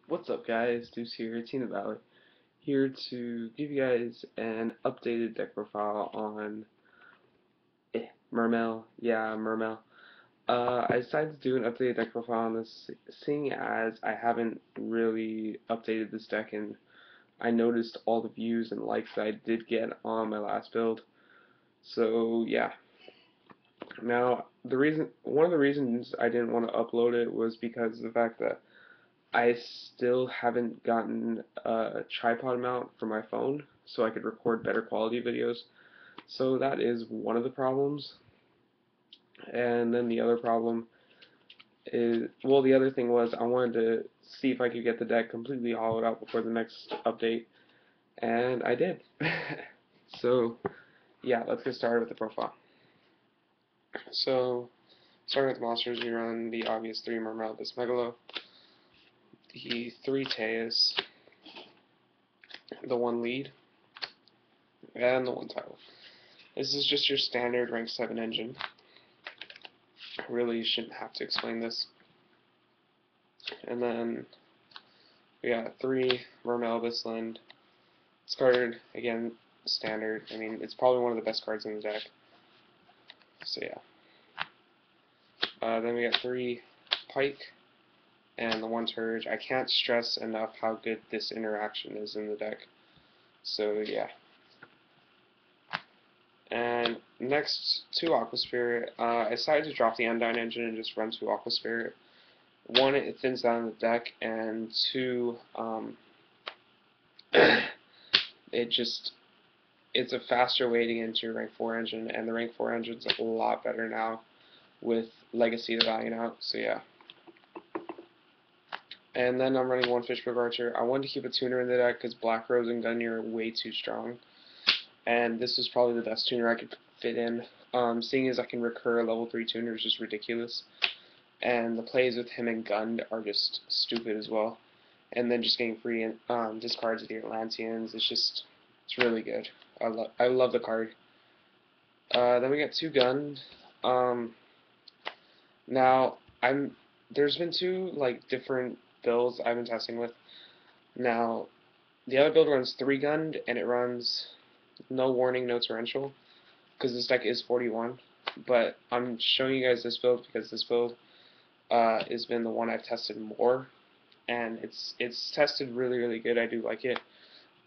What's up, guys? Deuce here, Tina Valley, here to give you guys an updated deck profile on Mermail. Yeah, Mermail. I decided to do an updated deck profile on this, seeing as I haven't really updated this deck, and I noticed all the views and likes that I did get on my last build. So yeah. Now, one of the reasons I didn't want to upload it was because of the fact that I still haven't gotten a tripod mount for my phone so I could record better quality videos. So that is one of the problems. And then the other problem is, well, the other thing was I wanted to see if I could get the deck completely hollowed out before the next update, and I did. So, yeah, let's get started with the profile. So, starting with monsters, we run the obvious 3 Mermail this Megalo, the 3 Teus, the 1 lead, and the 1 title. This is just your standard rank 7 engine. Really shouldn't have to explain this. And then we got 3 Mermail Bisland. This card, again, standard. I mean, it's probably one of the best cards in the deck. So yeah. Then we got 3 Pike and the 1 Turge. I can't stress enough how good this interaction is in the deck. So yeah. And next, 2 Aqua Spirit. I decided to drop the Undyne engine and just run 2 Aqua Spirit. 1, it thins down the deck, and 2, it's a faster way to get into your rank 4 engine, and the rank 4 engine's a lot better now with Legacy to Valiant out, so yeah. And then I'm running 1 Fishbook Archer. I wanted to keep a tuner in the deck because Black Rose and Gungnir are way too strong, and this is probably the best tuner I could fit in. Seeing as I can recur a level 3 tuner is just ridiculous, and the plays with him and Gund are just stupid as well. And then just getting free discards with the Atlanteans, it's really good. I love the card. Then we got 2 Gun. Now there's been 2 like different builds I've been testing with. Now the other build runs 3 Gun and it runs no warning, no torrential, because this deck is 41. But I'm showing you guys this build because this build has been the one I've tested more, and it's tested really good. I do like it,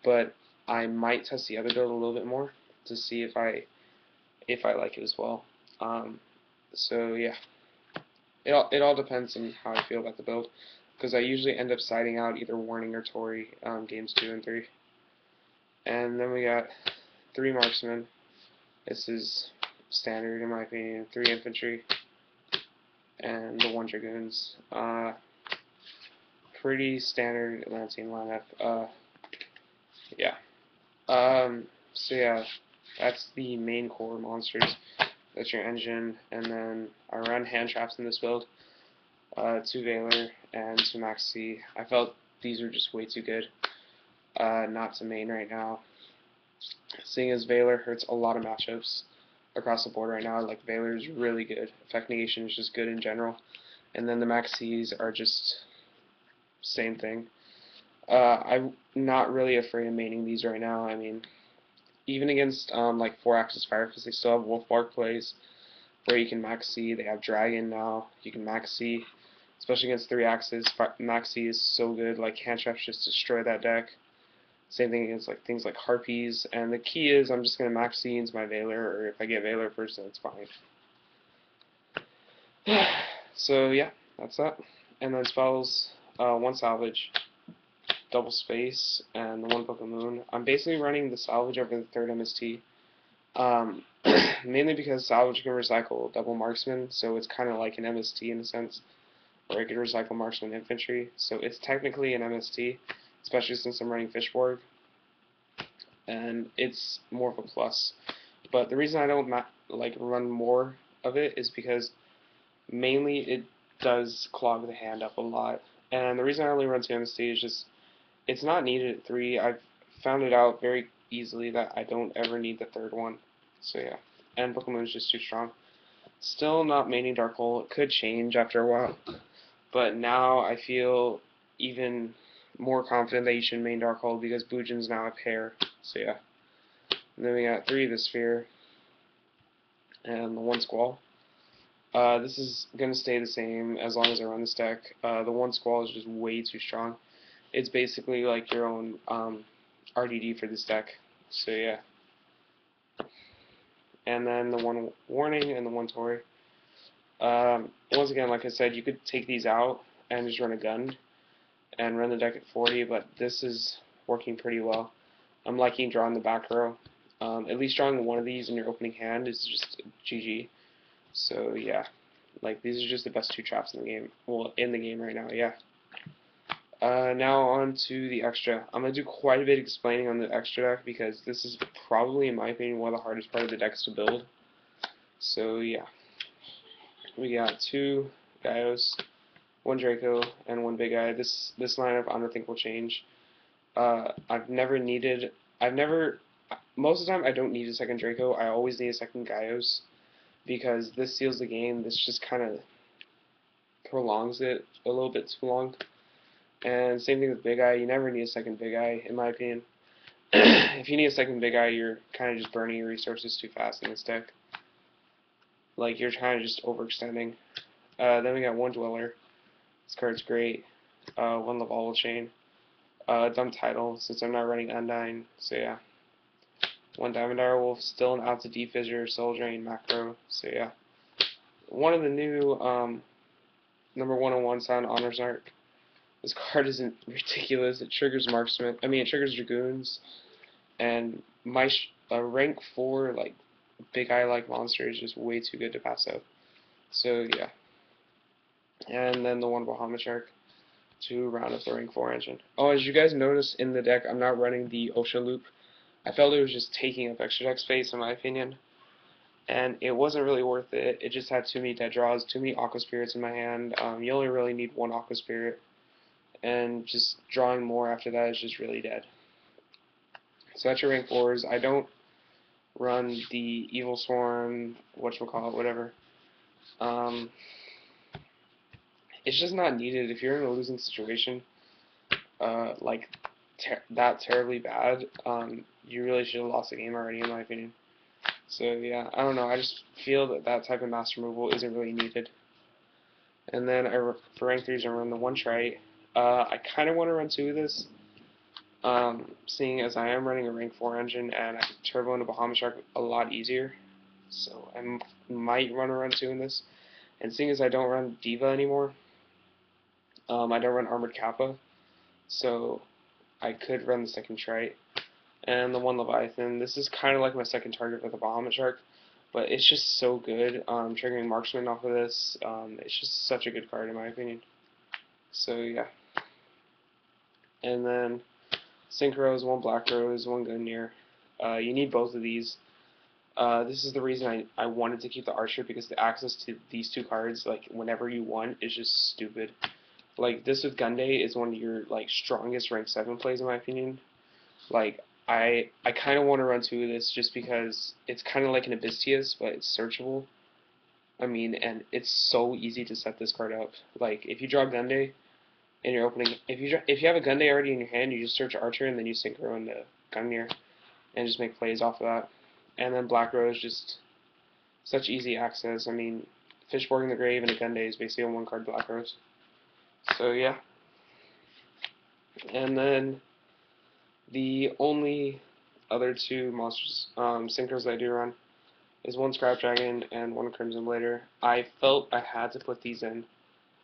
but I might test the other build a little bit more to see if I like it as well. So yeah, it all depends on how I feel about the build, because I usually end up siding out either Warning or Tory games 2 and 3. And then we got 3 Marksmen. This is standard in my opinion. 3 Infantry and the 1 Dragoons. Pretty standard Atlantean lineup. Yeah. So yeah, that's the main core monsters. That's your engine, and then I run hand traps in this build. 2 Valor and 2 Maxi. I felt these were just way too good not to main right now. Seeing as Valor hurts a lot of matchups across the board right now, like Valor is really good. Effect negation is just good in general. And then the Maxis are just same thing. I'm not really afraid of maining these right now. I mean, even against like 4-axis fire, because they still have Wolfbark plays where you can Maxi. They have Dragon now. You can Maxi, especially against 3-axis. Maxi is so good. Like hand traps just destroy that deck. Same thing against like things like Harpies. And the key is I'm just gonna Maxi into my Valor, or if I get Valor first, then it's fine. So yeah, that's that. And then spells, 1 Salvage, double space, and the 1 Book of Moon. I'm basically running the salvage over the 3rd MST, mainly because salvage can recycle double marksman, so it's kind of like an MST in a sense, where it can recycle marksman infantry. So it's technically an MST, especially since I'm running Fishborg, and it's more of a plus. But the reason I don't run more of it is because mainly it does clog the hand up a lot, and the reason I only run 2 MST is just it's not needed at 3. I've found it out very easily that I don't ever need the 3rd one. So yeah. And Book of Moon is just too strong. Still not maining Dark Hole. It could change after a while. But now I feel even more confident that you should main Darkhold because Bujin's now a pair. So yeah. And then we got 3 of the Sphere and the 1 Squall. This is going to stay the same as long as I run this deck. The 1 Squall is just way too strong. It's basically like your own RDD for this deck. So yeah. And then the 1 Warning and the 1 Tori. Once again, like I said, you could take these out and just run a gun and run the deck at 40, but this is working pretty well. I'm liking drawing the back row. At least drawing one of these in your opening hand is just GG. So yeah, like these are just the best 2 traps in the game. Well, in the game right now, yeah. Now on to the extra. I'm going to do quite a bit of explaining on the extra deck because this is probably, in my opinion, one of the hardest part of the decks to build. So yeah. We got 2 Gaios, 1 Draco, and 1 Big Eye. This lineup I don't think will change. Most of the time I don't need a second Draco. I always need a second Gaios because this seals the game. This just kind of prolongs it a little bit too long. And same thing with Big Eye. You never need a second Big Eye, in my opinion. If you need a second Big Eye, you're kind of just burning your resources too fast in this deck. Like, you're kind of just overextending. Then we got 1 Dweller. This card's great. 1 Laval Chain. Dumb Title, since I'm not running Undyne. So yeah. 1 Diamond Direwolf, still an out to D Fissure, Soul Drain, Macro. So yeah. One of the new number 101 Sound Honors Arc. This card isn't ridiculous. It triggers Marksman. I mean, it triggers Dragoons. And my rank 4, like, Big Eye like monster is just way too good to pass up. So yeah. And then the 1 Bahamut Shark to round up the rank 4 engine. Oh, as you guys notice in the deck, I'm not running the OSHA loop. I felt it was just taking up extra deck space in my opinion. And it wasn't really worth it. It just had too many dead draws, too many Aqua Spirits in my hand. You only really need 1 Aqua Spirit. And just drawing more after that is just really dead. So that's your rank 4s. I don't run the Evil Swarm, whatchamacallit, whatever. It's just not needed. If you're in a losing situation, like that terribly bad, you really should have lost the game already, in my opinion. So yeah, I don't know. I just feel that that type of mass removal isn't really needed. And then for rank 3s, I run the 1 Trite. I kind of want to run 2 of this, seeing as I am running a rank 4 engine and I can turbo into Bahamut Shark a lot easier. So I might run 2 in this. And seeing as I don't run Diva anymore, I don't run Armored Kappa, so I could run the 2nd Trite. And the 1 Leviathan, this is kind of like my second target for the Bahamut Shark, but it's just so good. Triggering Marksman off of this, it's just such a good card in my opinion. So yeah. And then Synchros, 1 Black Rose, 1 Gungnir. You need both of these. This is the reason I wanted to keep the Archer, because the access to these 2 cards, like whenever you want, is just stupid. Like this with Gunday is one of your like strongest rank 7 plays in my opinion. Like I kind of want to run 2 of this just because it's kind of like an Abystius, but it's searchable. I mean, and it's so easy to set this card up. Like if you draw Gunday in your opening, if you have a Gunday already in your hand, you just search Archer and then you Synchro into Gungnir and just make plays off of that. And then Black Rose, just such easy access. I mean, Fishborg in the Grave and a Gunday is basically a 1 card Black Rose. So yeah. And then the only other 2 monsters, synchros that I do run is 1 Scrap Dragon and 1 Crimson Blader. I felt I had to put these in,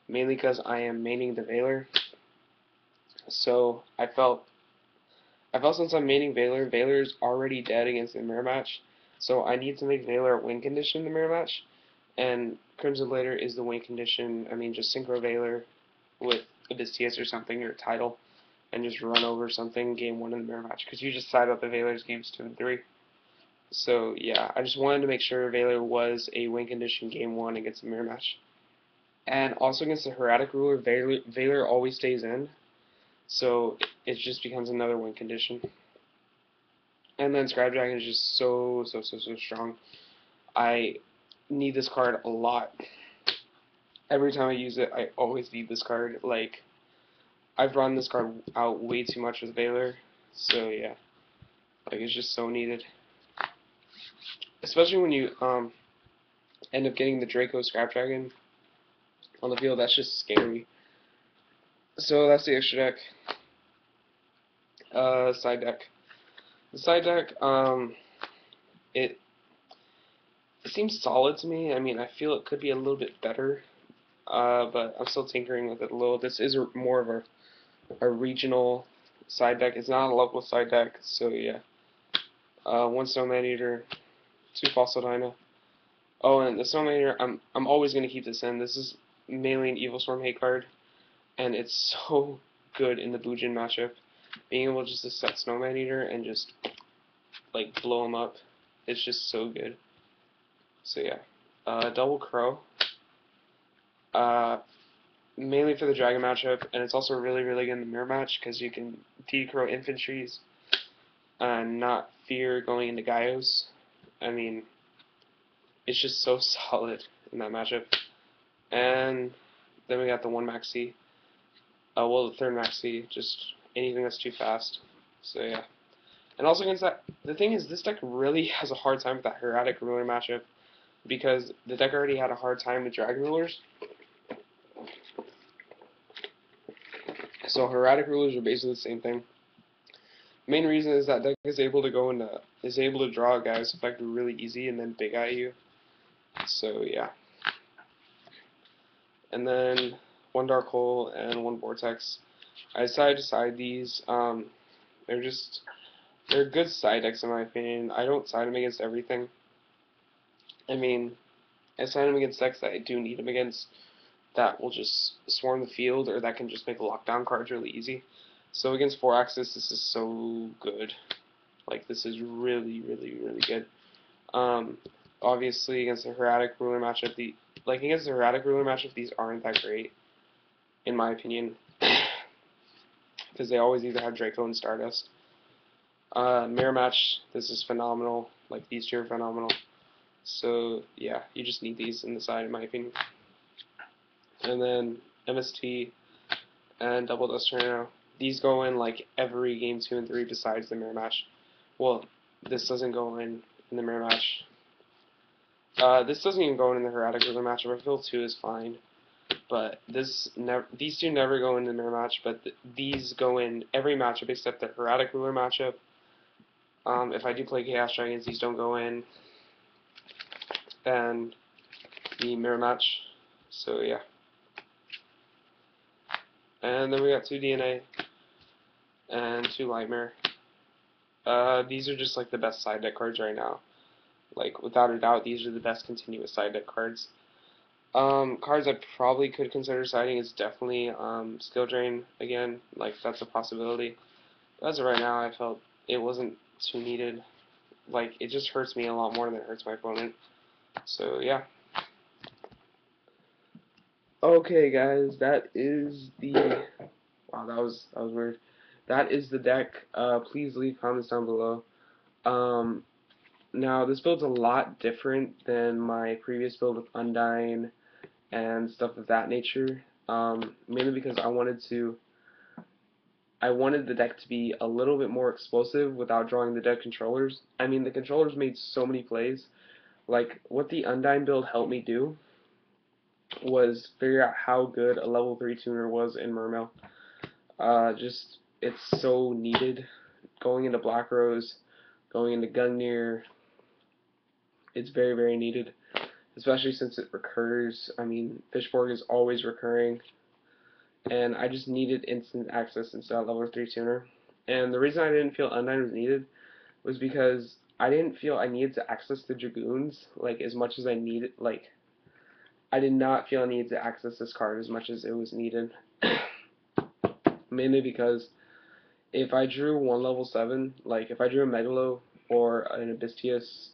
mainly because I am maining the Veiler. So I felt since I'm maining Veiler, Veiler is already dead against the mirror match, so I need to make Veiler a win condition in the mirror match, and Crimson Blader is the win condition. I mean, just synchro Veiler with Abystius or something, or Title, and just run over something game 1 in the mirror match, because you just side up the Veiler's games 2 and 3. So yeah, I just wanted to make sure Veiler was a win condition game 1 against the mirror match. And also against the Hieratic Ruler, Veiler always stays in, so it just becomes another win condition. And then Scrap Dragon is just so strong. I need this card a lot. Every time I use it, I always need this card. Like, I've run this card out way too much with Valor, so yeah, like it's just so needed, especially when you end up getting the Draco Scrap Dragon on the field. That's just scary. So that's the extra deck. Side deck. The side deck, it seems solid to me. I mean, I feel it could be a little bit better, but I'm still tinkering with it a little. This is more of a regional side deck. It's not a local side deck, so yeah. One Snowman Eater, two Fossil Dino. Oh, and the Snowman Eater, I'm always gonna keep this in. This is mainly an Evil Storm hate card, and it's so good in the Bujin matchup. Being able just to set Snowman Eater and just like blow him up, it's just so good. So yeah, Double Crow. Mainly for the Dragon matchup, and it's also really good in the Mirror match because you can decrow infantries and not fear going into Gaios. I mean, it's just so solid in that matchup. And then we got the one Maxi. Well, the third Maxi, just anything that's too fast. So yeah. And also against that, the thing is, this deck really has a hard time with that Hieratic Ruler matchup because the deck already had a hard time with Dragon Rulers. So Hieratic Rulers are basically the same thing. Main reason is that deck is able to draw guys effect really easy and then big eye you. So yeah. And then one Dark Hole and one Vortex. I decided to side these. They're good side decks in my opinion. I don't side them against everything. I mean, I side them against decks that I do need them against that will just swarm the field or that can just make lockdown cards really easy. So against 4-axis, this is so good. Like, this is really good. Obviously, against the Hieratic Ruler matchup, these aren't that great, in my opinion, because they always either have Draco and Stardust. Mirror match, this is phenomenal. Like, these two are phenomenal. So, yeah, you just need these in the side, in my opinion. And then MST and Double Dust Tornado. These go in like every game 2 and 3 besides the mirror match. Well, this doesn't go in the mirror match. This doesn't even go in the Hieratic Ruler matchup. I feel 2 is fine, but these two never go in the mirror match. But these go in every matchup except the Hieratic Ruler matchup. If I do play Chaos Dragons, these don't go in, and the mirror match. So yeah. And then we got 2 DNA and 2 Lightmare. These are just like the best side deck cards right now. Like, without a doubt, these are the best continuous side deck cards. Cards I probably could consider siding is definitely Skill Drain again. Like, that's a possibility. But as of right now, I felt it wasn't too needed. Like, it just hurts me a lot more than it hurts my opponent. So, yeah. Okay, guys, that is the... Wow, that was weird. That is the deck. Please leave comments down below. Now, this build's a lot different than my previous build with Undyne and stuff of that nature. Mainly because I wanted the deck to be a little bit more explosive without drawing the deck controllers. I mean, the controllers made so many plays. Like, what the Undyne build helped me do was figure out how good a level 3 tuner was in Mermail. It's so needed. Going into Black Rose, going into Gungnir, it's very needed, especially since it recurs. I mean, Fishborg is always recurring, and I just needed instant access instead of level 3 tuner. And the reason I didn't feel Undyne was needed was because I didn't feel I needed to access the Dragoons like as much as I needed. Like, I did not feel I needed to access this card as much as it was needed. Mainly because if I drew one level 7, like if I drew a Megalo or an Abystius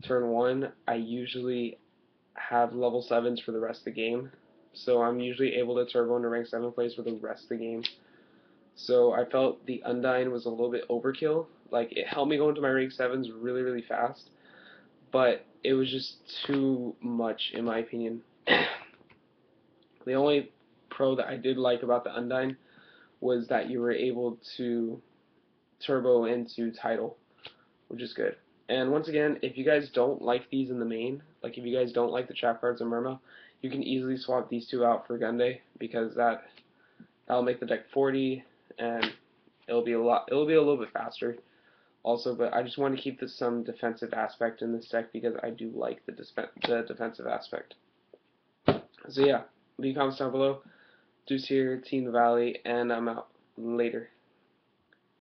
turn 1, I usually have level 7s for the rest of the game. So I'm usually able to turbo into rank 7 plays for the rest of the game. So I felt the Undyne was a little bit overkill. Like, it helped me go into my rank 7s really fast, but it was just too much in my opinion. The only pro that I did like about the Undyne was that you were able to turbo into title, which is good. And once again, if you guys don't like these in the main, like if you guys don't like the trap cards in Mermail, you can easily swap these two out for Gunday, because that'll make the deck 40, and it'll be a little bit faster also. But I just want to keep some defensive aspect in this deck, because I do like the defensive aspect. So yeah, leave comments down below. Deuce here, Team the Valley, and I'm out. Later.